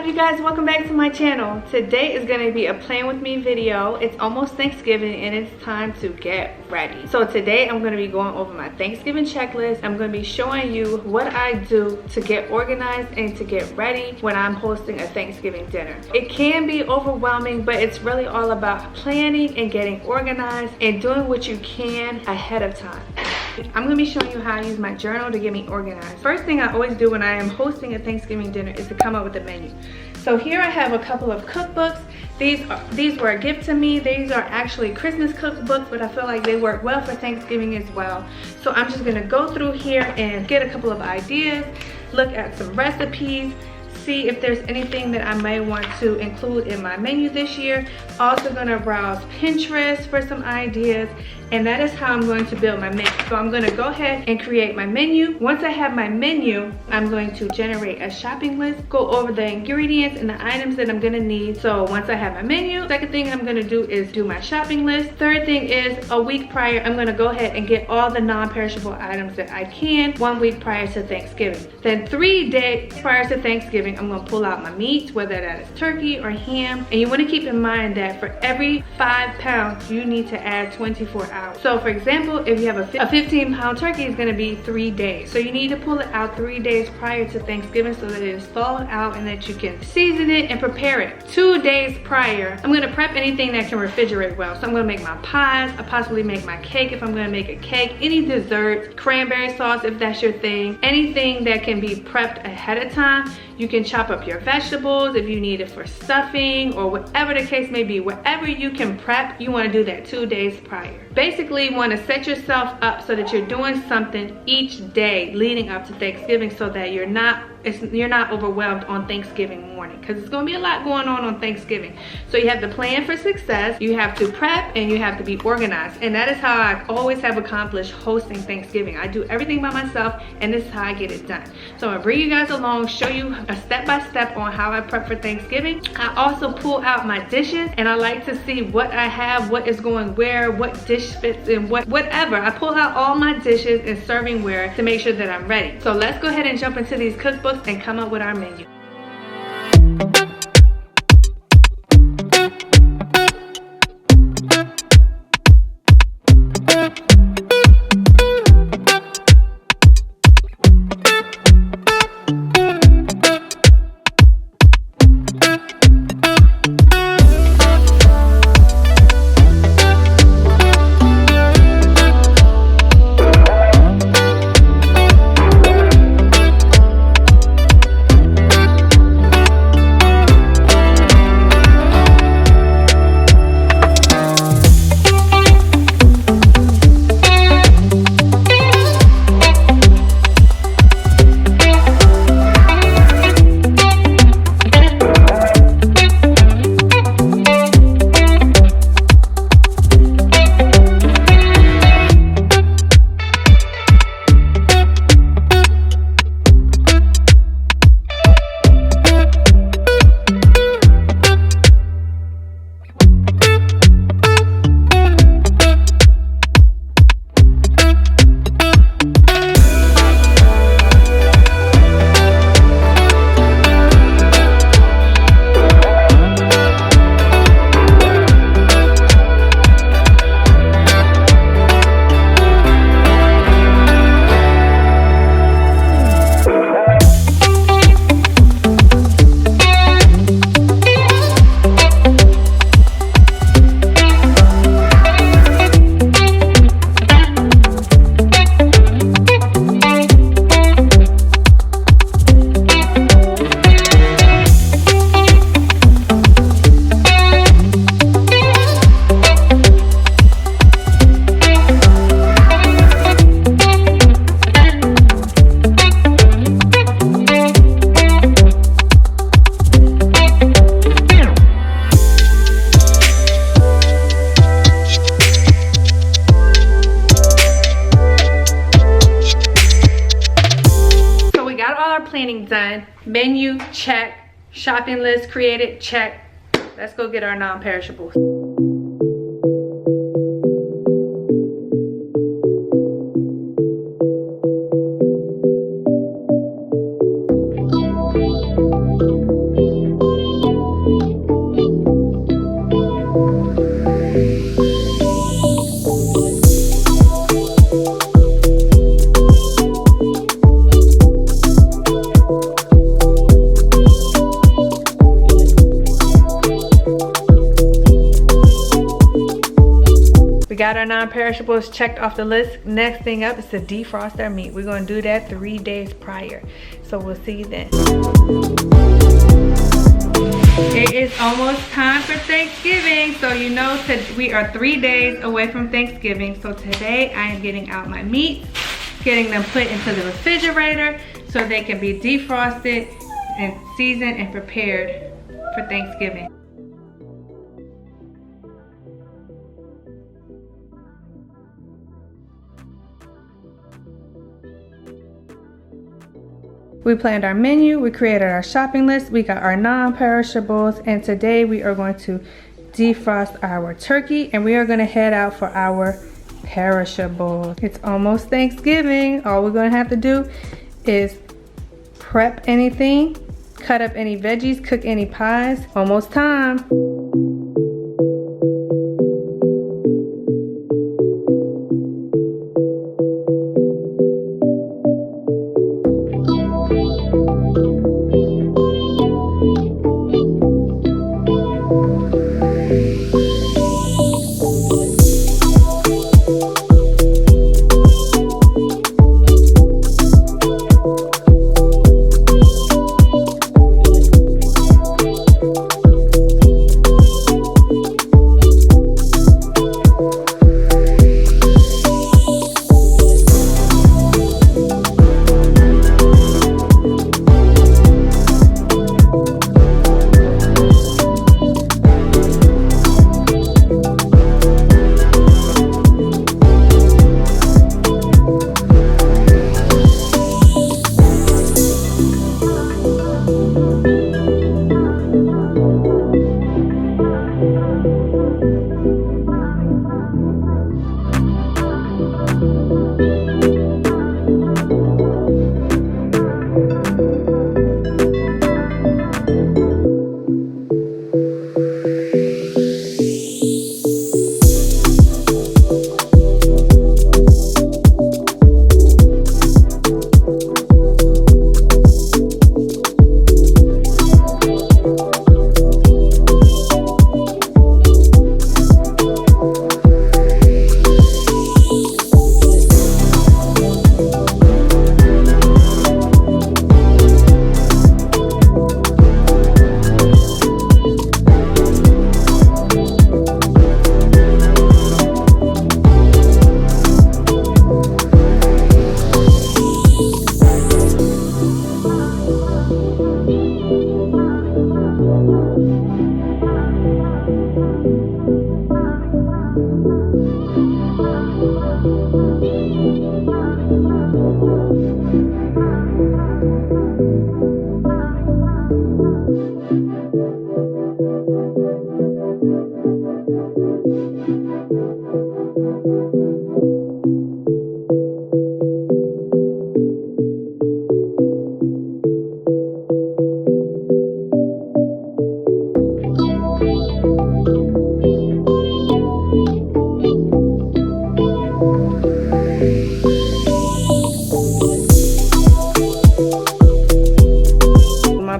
up, you guys? Welcome back to my channel. Today is going to be a plan with me video. It's almost Thanksgiving and it's time to get ready. So today I'm going to be going over my Thanksgiving checklist. I'm going to be showing you what I do to get organized and to get ready when I'm hosting a Thanksgiving dinner. It can be overwhelming, but it's really all about planning and getting organized and doing what you can ahead of time. I'm gonna be showing you how I use my journal to get me organized. First thing I always do when I am hosting a Thanksgiving dinner is to come up with a menu. So here I have a couple of cookbooks. These were a gift to me. These are actually Christmas cookbooks, but I feel like they work well for Thanksgiving as well. So I'm just gonna go through here and get a couple of ideas, look at some recipes, see if there's anything that I may want to include in my menu this year. Also gonna browse Pinterest for some ideas, and that is how I'm going to build my menu. So I'm gonna go ahead and create my menu. Once I have my menu, I'm going to generate a shopping list, go over the ingredients and the items that I'm gonna need. So once I have my menu, second thing I'm gonna do is do my shopping list. Third thing is a week prior, I'm gonna go ahead and get all the non-perishable items that I can 1 week prior to Thanksgiving. Then 3 days prior to Thanksgiving, I'm gonna pull out my meats, whether that is turkey or ham. And you wanna keep in mind that for every 5 pounds, you need to add 24 hours. So for example, if you have a 15-pound turkey, it's gonna be 3 days. So you need to pull it out 3 days prior to Thanksgiving so that it is thawed out and that you can season it and prepare it. 2 days prior, I'm gonna prep anything that can refrigerate well. So I'm gonna make my pies, I possibly make my cake if I'm gonna make a cake, any desserts, cranberry sauce if that's your thing, anything that can be prepped ahead of time. You can chop up your vegetables if you need it for stuffing or whatever the case may be. Whatever you can prep, you wanna do that 2 days prior. Basically, you wanna set yourself up so that you're doing something each day leading up to Thanksgiving so that you're not overwhelmed on Thanksgiving morning, because it's gonna be a lot going on Thanksgiving. So you have to plan for success, you have to prep, and you have to be organized. And that is how I always have accomplished hosting Thanksgiving. I do everything by myself, and this is how I get it done. So I'm gonna bring you guys along, show you a step-by-step on how I prep for Thanksgiving. I also pull out my dishes, and I like to see what I have, what is going where, what dish fits in whatever. I pull out all my dishes and servingware to make sure that I'm ready. So let's go ahead and jump into these cookbooks and come up with our menu. Planning done, menu check, shopping list created check. Let's go get our non-perishables. our non-perishables checked off the list. Next thing up is to defrost our meat. We're gonna do that 3 days prior. So we'll see you then. It is almost time for Thanksgiving. So you know we are 3 days away from Thanksgiving. So today I am getting out my meat, getting them put into the refrigerator so they can be defrosted and seasoned and prepared for Thanksgiving. We planned our menu, we created our shopping list, we got our non-perishables, and today we are going to defrost our turkey and we are gonna head out for our perishables. It's almost Thanksgiving. All we're gonna have to do is prep anything, cut up any veggies, cook any pies. Almost time.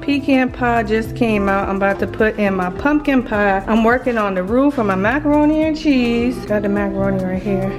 Pecan pie just came out. I'm about to put in my pumpkin pie. I'm working on the roux for my macaroni and cheese. Got the macaroni right here.